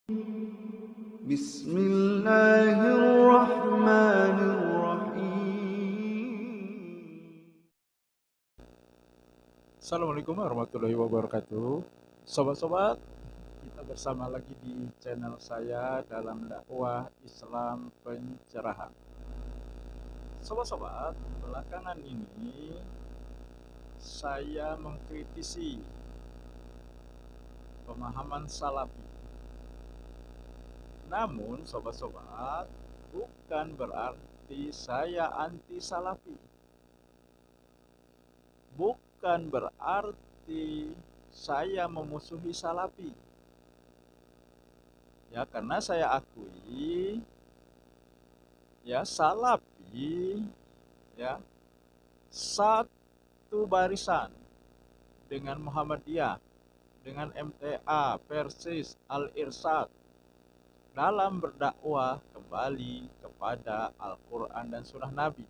Assalamualaikum warahmatullahi wabarakatuh. Sobat-sobat, kita bersama lagi di channel saya dalam dakwah Islam pencerahan. Sobat-sobat, belakangan ini saya mengkritisi pemahaman salafi. Namun sobat-sobat, bukan berarti saya anti salafi. Bukan berarti saya memusuhi salafi. Ya, karena saya akui ya salafi ya satu barisan dengan Muhammadiyah, dengan MTA, Persis, Al-Irsyad dalam berdakwah kembali kepada Al-Quran dan Sunnah Nabi.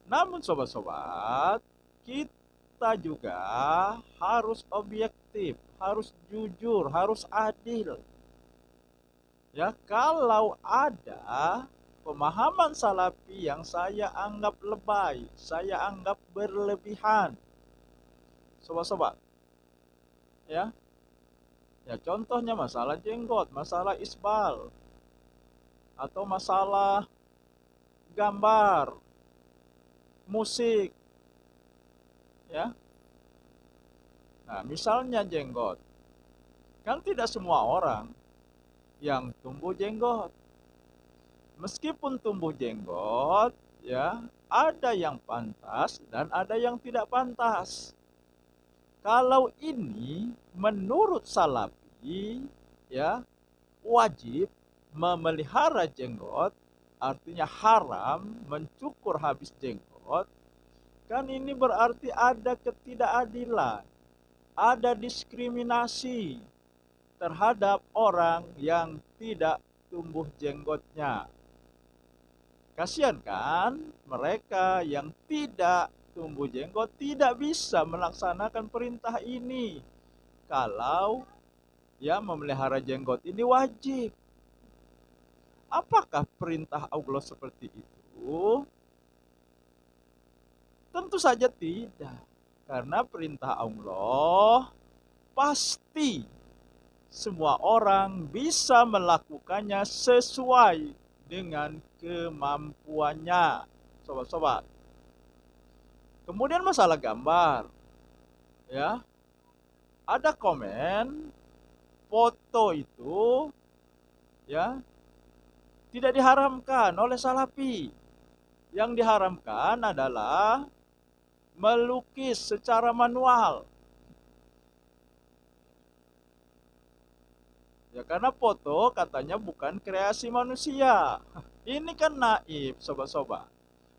Namun sobat-sobat, kita juga harus objektif, harus jujur, harus adil. Ya, kalau ada pemahaman salafi yang saya anggap lebay, saya anggap berlebihan, sobat-sobat, ya, ya contohnya masalah jenggot, masalah isbal, atau masalah gambar, musik, ya. Nah, misalnya jenggot, kan tidak semua orang yang tumbuh jenggot. Meskipun tumbuh jenggot, ya, ada yang pantas dan ada yang tidak pantas. Kalau ini menurut salafi, ya, wajib memelihara jenggot, artinya haram mencukur habis jenggot, kan ini berarti ada ketidakadilan, ada diskriminasi terhadap orang yang tidak tumbuh jenggotnya. Kasihan kan mereka yang tidak tumbuh jenggot tidak bisa melaksanakan perintah ini. Kalau ya memelihara jenggot ini wajib. Apakah perintah Allah seperti itu? Tentu saja tidak. Karena perintah Allah pasti semua orang bisa melakukannya sesuai dengan kemampuannya, sobat-sobat. Kemudian masalah gambar, ya, ada komen foto itu, ya, tidak diharamkan oleh salafi. Yang diharamkan adalah melukis secara manual. Ya, karena foto katanya bukan kreasi manusia. Ini kan naif, sobat-sobat.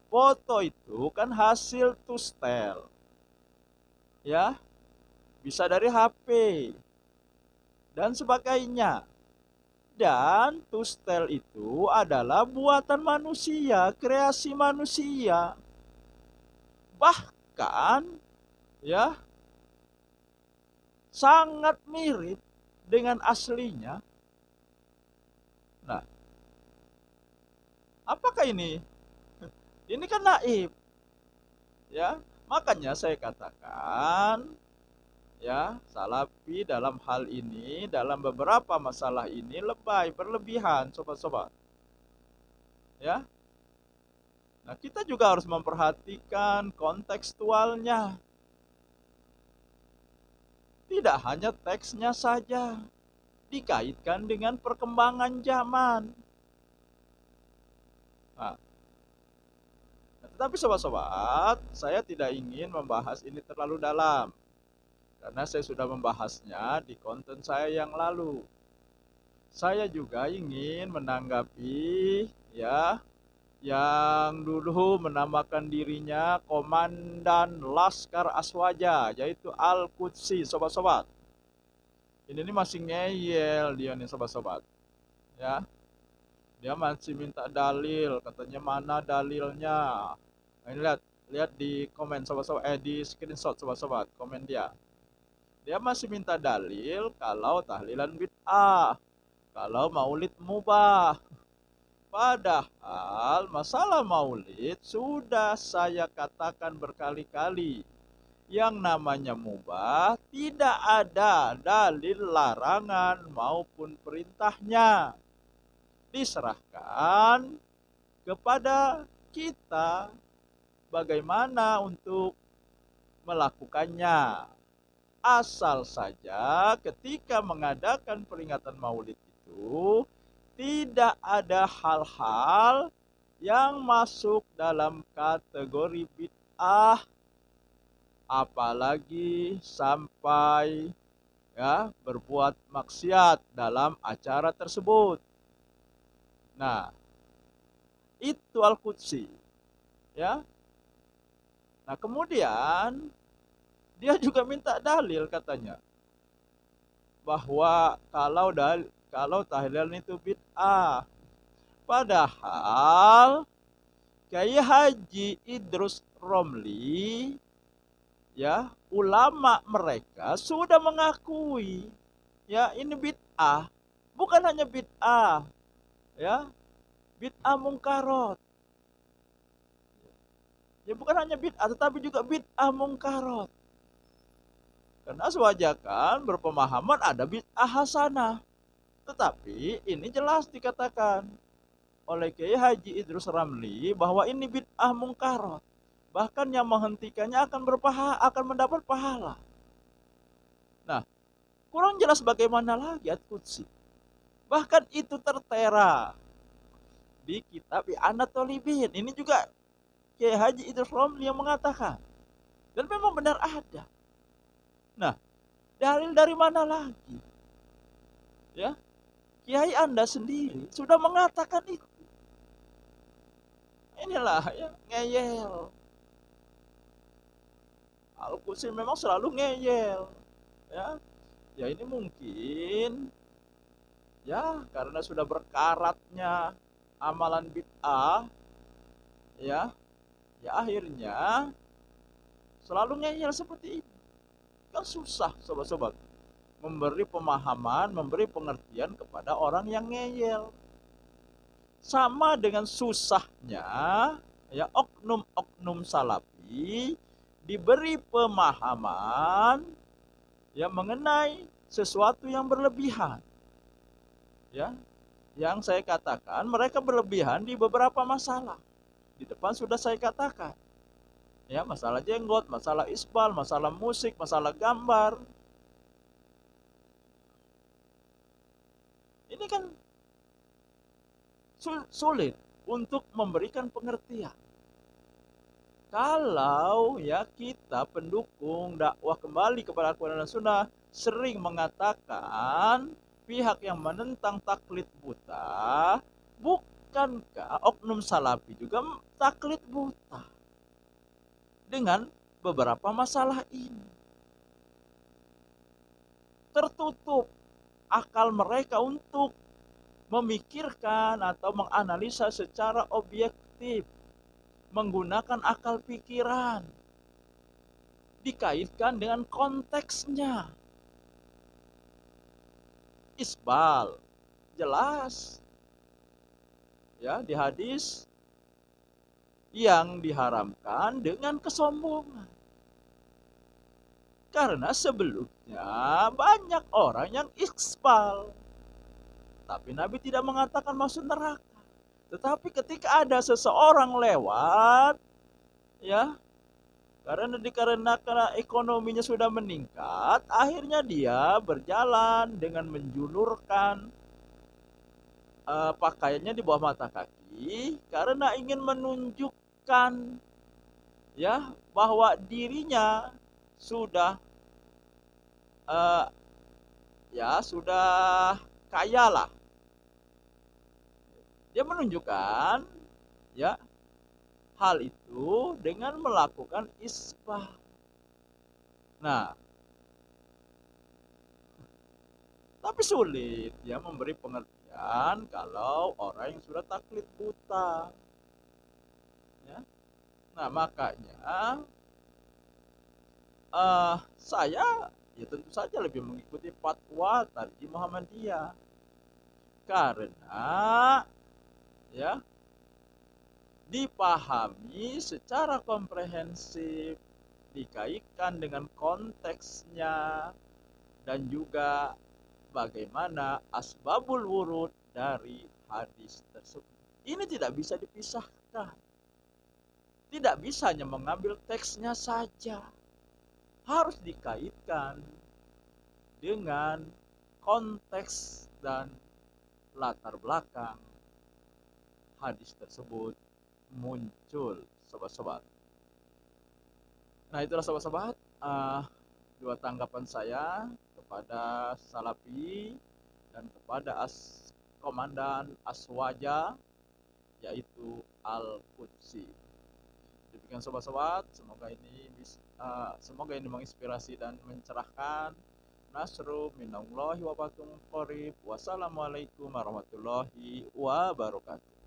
Foto itu kan hasil tustel. Ya, bisa dari HP dan sebagainya. Dan tustel itu adalah buatan manusia, kreasi manusia. Bahkan ya sangat mirip dengan aslinya. Nah, apakah ini? Ini kan naif. Ya, makanya saya katakan ya, salafi dalam hal ini, dalam beberapa masalah ini lebay, berlebihan, sobat-sobat. Ya. Nah, kita juga harus memperhatikan kontekstualnya. Tidak hanya teksnya saja, dikaitkan dengan perkembangan zaman. Nah, tetapi sobat-sobat, saya tidak ingin membahas ini terlalu dalam. Karena saya sudah membahasnya di konten saya yang lalu. Saya juga ingin menanggapi ya yang dulu menamakan dirinya Komandan Laskar Aswaja, yaitu Al-Qudsi, sobat-sobat. Ini nih masih ngeyel dia nih, sobat-sobat. Ya, dia masih minta dalil, katanya mana dalilnya. Nah, ini lihat, lihat di komen sobat-sobat, di screenshot sobat-sobat, komen dia. Dia masih minta dalil kalau tahlilan bid'ah, kalau maulid mubah. Padahal masalah maulid sudah saya katakan berkali-kali. Yang namanya mubah tidak ada dalil larangan maupun perintahnya. Diserahkan kepada kita bagaimana untuk melakukannya. Asal saja ketika mengadakan peringatan maulid itu tidak ada hal-hal yang masuk dalam kategori bid'ah, apalagi sampai ya berbuat maksiat dalam acara tersebut. Nah, itu Al-Qudsi, ya. Nah, kemudian dia juga minta dalil katanya bahwa kalau tahlilan itu bid'ah. Padahal Kiai Haji Idrus Romli, ya, ulama mereka sudah mengakui ya ini bid'ah. Bukan hanya bid'ah, ya, bid'ah mungkarot. Ya bukan hanya bid'ah tetapi juga bid'ah mungkarot. Karena sewajarkan berpemahaman ada bid'ah hasanah. Tetapi ini jelas dikatakan oleh Kiai Haji Idrus Ramli bahwa ini bid'ah mungkarot. Bahkan yang menghentikannya akan mendapat pahala. Nah, kurang jelas bagaimana lagi Al-Qudsi. Bahkan itu tertera di kitab I'anatul Thalibin. Ini juga Kiai Haji Idrus Ramli yang mengatakan. Dan memang benar ada. Nah, dalil dari mana lagi? Ya, Kiai Anda sendiri sudah mengatakan itu. Inilah ya ngeyel. Al-Qudsi memang selalu ngeyel. Ya, ya ini mungkin ya karena sudah berkaratnya amalan bid'ah, ya, ya akhirnya selalu ngeyel seperti ini. Kan susah sobat-sobat memberi pemahaman, memberi pengertian kepada orang yang ngeyel. Sama dengan susahnya ya oknum-oknum salafi diberi pemahaman ya mengenai sesuatu yang berlebihan. Ya, yang saya katakan mereka berlebihan di beberapa masalah. Di depan sudah saya katakan. Ya, masalah jenggot, masalah isbal, masalah musik, masalah gambar. Ini kan sulit untuk memberikan pengertian. Kalau ya kita pendukung dakwah kembali kepada Al-Quran dan Sunnah sering mengatakan pihak yang menentang taklid buta, bukankah oknum salafi juga taklid buta dengan beberapa masalah ini? Tertutup akal mereka untuk memikirkan atau menganalisa secara objektif, menggunakan akal pikiran, dikaitkan dengan konteksnya. Isbal, jelas. Ya, di hadis yang diharamkan dengan kesombongan. Karena sebelumnya banyak orang yang isbal. Tapi Nabi tidak mengatakan masuk neraka. Tetapi ketika ada seseorang lewat, ya, karena dikarenakan ekonominya sudah meningkat, akhirnya dia berjalan dengan menjulurkan pakaiannya di bawah mata kaki karena ingin menunjukkan ya bahwa dirinya sudah ya sudah kaya lah. Dia menunjukkan ya hal itu dengan melakukan isbah. Nah, tapi sulit ya memberi pengertian kalau orang yang sudah taklid buta. Ya. Nah, makanya saya ya tentu saja lebih mengikuti fatwa Tarjih Muhammadiyah karena ya dipahami secara komprehensif, dikaitkan dengan konteksnya, dan juga bagaimana asbabul wurud dari hadis tersebut. Ini tidak bisa dipisahkan. Tidak bisa hanya mengambil teksnya saja. Harus dikaitkan dengan konteks dan latar belakang hadis tersebut muncul, sobat-sobat. Nah, itulah sobat-sobat, dua tanggapan saya kepada Salafi dan kepada Komandan Aswaja, yaitu Al-Qudsi. Demikian sobat-sobat, semoga ini menginspirasi dan mencerahkan. Nasru minallahi wa barakatuh. Wassalamualaikum warahmatullahi wabarakatuh.